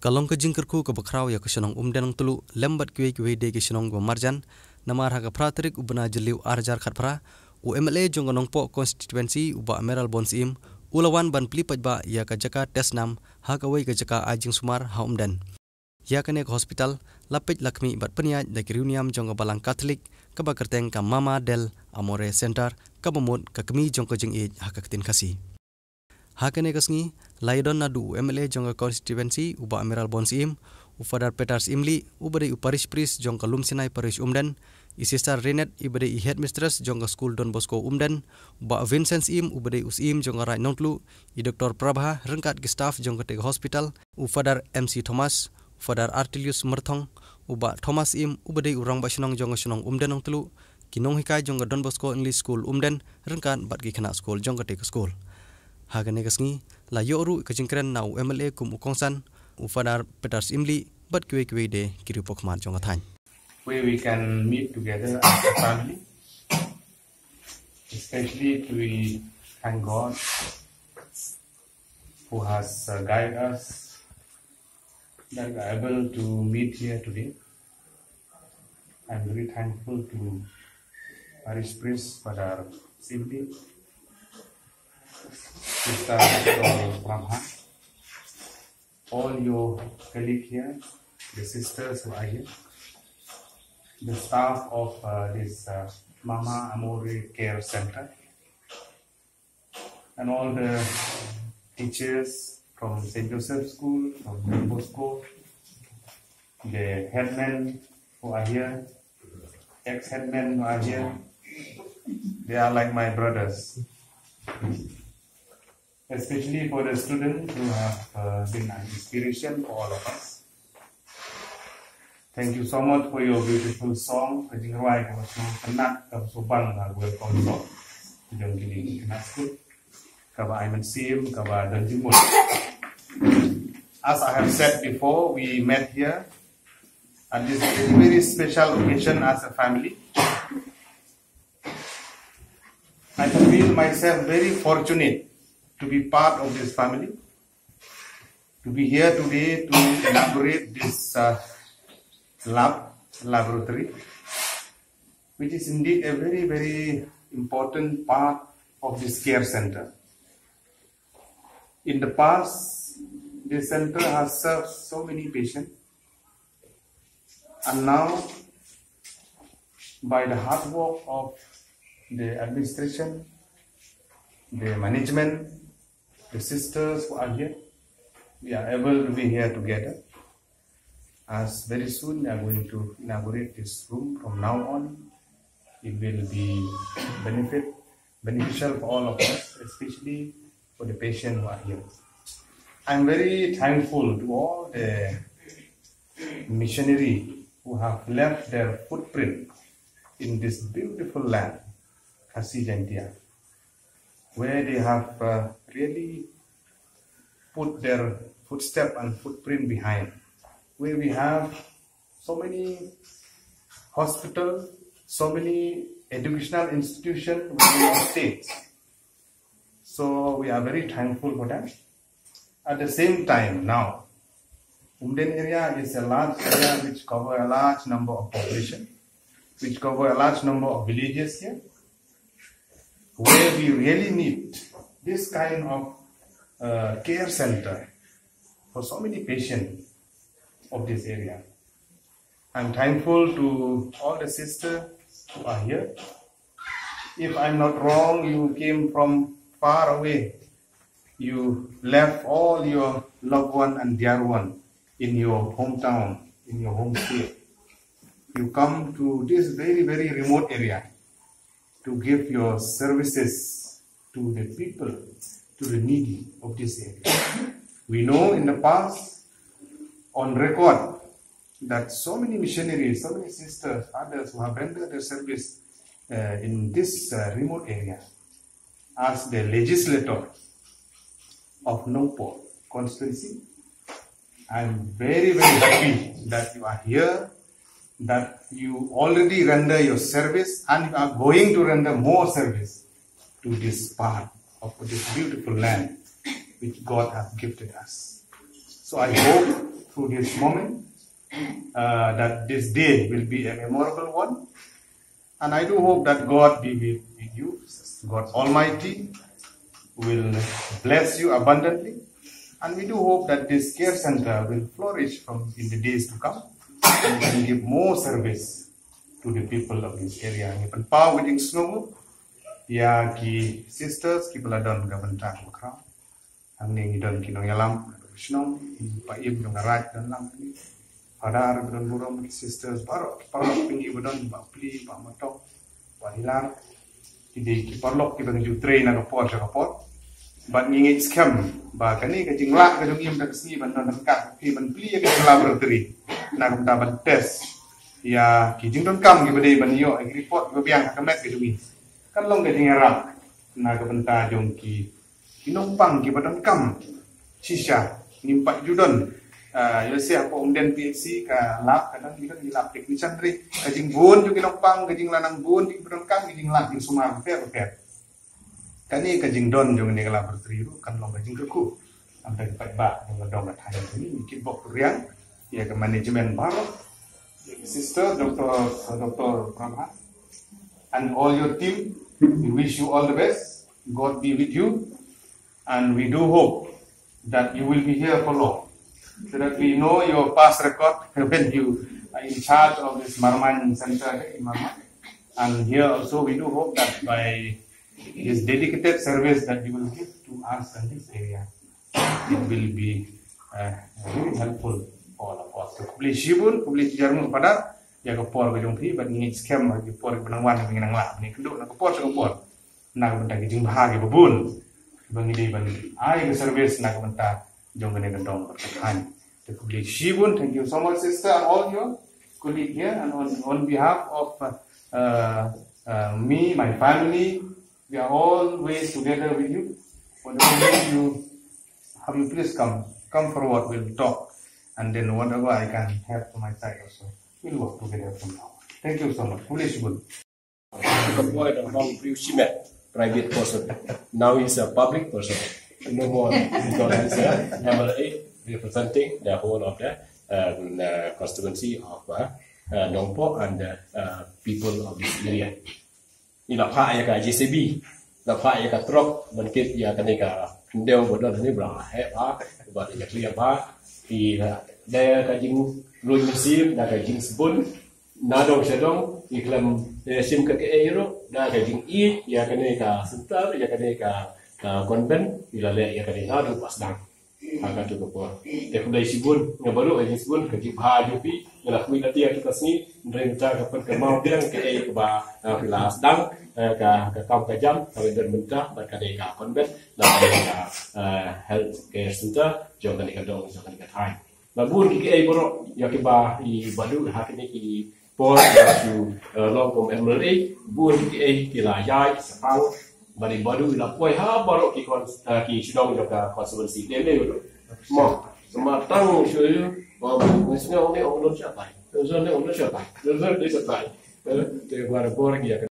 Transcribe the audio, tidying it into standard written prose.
Kalong ke jingkerku ke bakrau ya ke senong Umden telu lembat kue de ke senong marjan namar haka praterik ubena jeliu arjar khatpra u MLA jongonong po konstituensi uba Emerald Bonsim ulawan ban Plie pajba ya ke jaka tes nam haka wei ke jaka ajing sumar ha Umden ya ke hospital lapej lakmi bat peniat da kiruniam jongo balang Katolik ke bakerteng ka Mama Dell Amore Center ke bemut ke kemi jongko jing haka ketin kasi hakene kasngi laidon nadu MLA jonga konstituensi uba Emerald Bonsim ufadar Peters Imli ubade uparish pris jonga lumsinai parish Umden isistar Renet ibade I headmistress jonga school Don Bosco Umden uba Vincent Im ubade usim jonga rai nongtlu I Dr. Prabha rengkat ke staff jonga tega hospital ufadar MC Thomas ufadar Artilius Merthong uba Thomas Im ubade urang basinong jonga sinong Umden nongtlu kinong hikai jonga Don Bosco English School Umden rengkat bat ki kena school jonga tega school hagane kasngi la yoru kejingkren nau MLA kum ukongsan ufadar Peters Imli bat kwe de kiri pokmar jonga than where we can meet together as a family, especially to thank God who has guided us that we are able to meet here today. I'm very thankful to Parish Priest Father Simli, Sister Prabha, all your colleagues here, the sisters who are here, the staff of this Mama Amore Care Center, and all the teachers from St. Joseph School, from Don Bosco, the headmen who are here, ex-headmen who are here. They are like my brothers. Especially for the students who have been an inspiration for all of us. Thank you so much for your beautiful song. As I have said before, we met here at this very, very special occasion as a family. I feel myself very fortunate to be part of this family, to be here today to inaugurate this laboratory, which is indeed a very, very important part of this care center. In the past, this center has served so many patients, and now, by the hard work of the administration, the management, the sisters who are here, we are able to be here together. As very soon we are going to inaugurate this room. From now on, it will be beneficial for all of us, especially for the patients who are here. I am very thankful to all the missionaries who have left their footprint in this beautiful land, Kasih Jantia, where they have really put their footstep and footprint behind, where we have so many hospitals, so many educational institutions within our states. So we are very thankful for that. At the same time, now, Umden area is a large area which covers a large number of population, which covers a large number of villages here, where we really need this kind of care center for so many patients of this area. I'm thankful to all the sisters who are here. If I'm not wrong, you came from far away. You left all your loved one and dear one in your hometown, in your home state. You come to this very, very remote area to give your services to the people, to the needy of this area. We know in the past, on record, that so many missionaries, so many sisters, others who have rendered their service in this remote area, as the legislator of Nongpo constituency, I'm very, very happy that you are here, that you already render your service and you are going to render more service to this part of this beautiful land which God has gifted us. So I hope through this moment, that this day will be a memorable one. And I do hope that God be with you. God Almighty will bless you abundantly. And we do hope that this care center will flourish in the days to come and can give more service to the people of this area. Ngipan pau within snow, ya ki sisters ki peladon gabentang krau. Ang ning idon kinong yalam snow, pa im dong arat dan lam ni. Padar bedon burung ki sisters parok pingi bedon ba Plie ba matok ba hilar. Ki parlok ki bang jutre na kapor. But ngingit scam ba kani ka jingla ka dong im dak sni ban non kat ki ban Plie ka laboratory na kum ta ban test ya ki jing don kam ki bade ban yo ag report ko biang ka met ki dumi kan long ka jingara na ka banta jong ki kinong pang ki badon kam shisha nimpak judon yo se apa Umden PhD ka lab kadang kita di lab technician ri ka jing bon jo kinong pang ka jing lanang bon di badon kam ki jing lab jing sumar per kani ka jing don jong ni laboratory ru kan long ka jing ku ampe pat ba jong dong ka thai ni ki bok riang ya ke manajemen baru sister Dr. Prabha and all your team. We wish you all the best. God be with you, and we do hope that you will be here for long, so that we know your past record when you are in charge of this Marman Center in Marman. And here also we do hope that by this dedicated service that you will give to us in this area, it will be very helpful for all of us. Kubli shibun, kubli jarmu pada, ya kapor kejong pi, but ngit scam bagi por benang wan dengan nang lap ni kenduk nak kapor sekapor, nak benda kejing bahagi babun, bagi dia ban, ai ke service nak benda jong kene kendong berkaitan. Kubli shibun, thank you so much sister and all your colleagues here, and on behalf of me, my family, we are always together with you. Whatever you have, you please come forward. We'll talk, and then whatever I can help from my side also, we'll work together from now. Thank you so much. Foolish good. Bhoi the long private person. Now he's a public person. No more because he's a MLA representing the whole of the constituency of Nongpo and the people of this area. Ila pa ya ka JCB, la pa ya ka trok bangkit ya ka ni ka ndeu bodon ni bra he pa ba ya clear pa i da ka jing lui musim da ka jing sebun na dong sedong iklam sim ka euro da ka jing I ya ka ni ka sentar ya ka ni ka konben ila le ya ka ni ha du pas dang akan tu ko te ko dai sibun ngabaru ai sibun ka jing ha ju pi la kui la tia kita sini renta ka pen ka mau biang ke ai ba pilas dang ka kam ka jam ka den mentah ba ka dei ka konben la ka health care center jong ka ni ka dong jong ka ni ka thai ba bun ki ai boro ya ki ba I badu ha ki ni ki por tu long kom MLA bun ki ai ki la yai sapang bari badu la poi ha boro ki kon ki chidong ka conservancy de le mo sama tang shu ba ngisno ne on lo cha pai zo ne on lo cha pai zo de cha pai te gua por ki